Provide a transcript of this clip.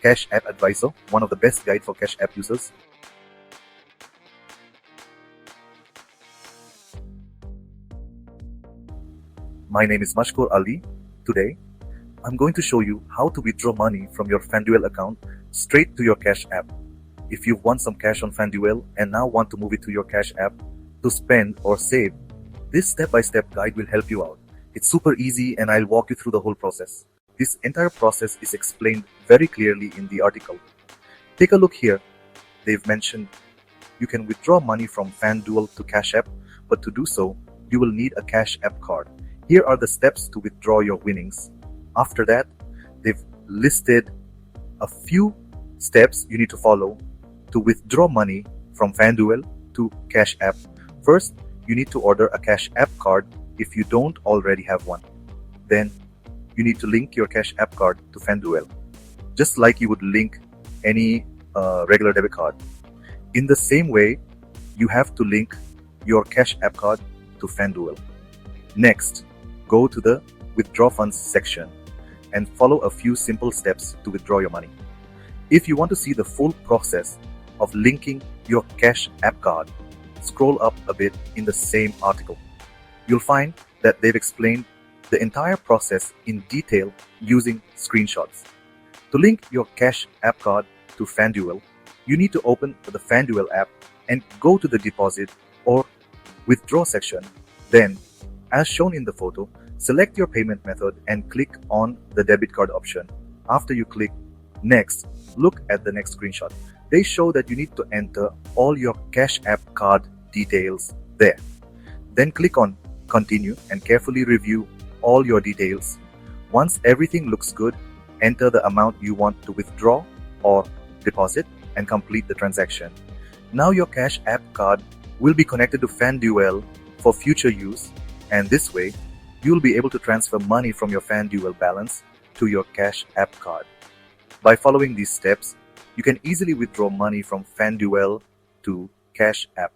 Cash App Advisor, one of the best guide for Cash App users. My name is Mashkoor Ali. Today, I'm going to show you how to withdraw money from your FanDuel account straight to your Cash App. If you've won some cash on FanDuel and now want to move it to your Cash App to spend or save, this step-by-step guide will help you out. It's super easy and I'll walk you through the whole process. This entire process is explained very clearly in the article. Take a look here. They've mentioned you can withdraw money from FanDuel to Cash App, but to do so, you will need a Cash App card. Here are the steps to withdraw your winnings. After that, they've listed a few steps you need to follow to withdraw money from FanDuel to Cash App. First, you need to order a Cash App card if you don't already have one. Then, you need to link your Cash App card to FanDuel, just like you would link any regular debit card. In the same way, you have to link your Cash App card to FanDuel. Next, go to the Withdraw Funds section and follow a few simple steps to withdraw your money. If you want to see the full process of linking your Cash App card, scroll up a bit in the same article. You'll find that they've explained the entire process in detail using screenshots. To link your Cash App card to FanDuel, you need to open the FanDuel app and go to the Deposit or Withdraw section. Then, as shown in the photo, select your payment method and click on the debit card option. After you click Next, look at the next screenshot. They show that you need to enter all your Cash App card details there. Then click on Continue and carefully review all your details. Once everything looks good, enter the amount you want to withdraw or deposit and complete the transaction. Now your Cash App card will be connected to FanDuel for future use, and this way, you'll be able to transfer money from your FanDuel balance to your Cash App card. By following these steps, you can easily withdraw money from FanDuel to Cash App.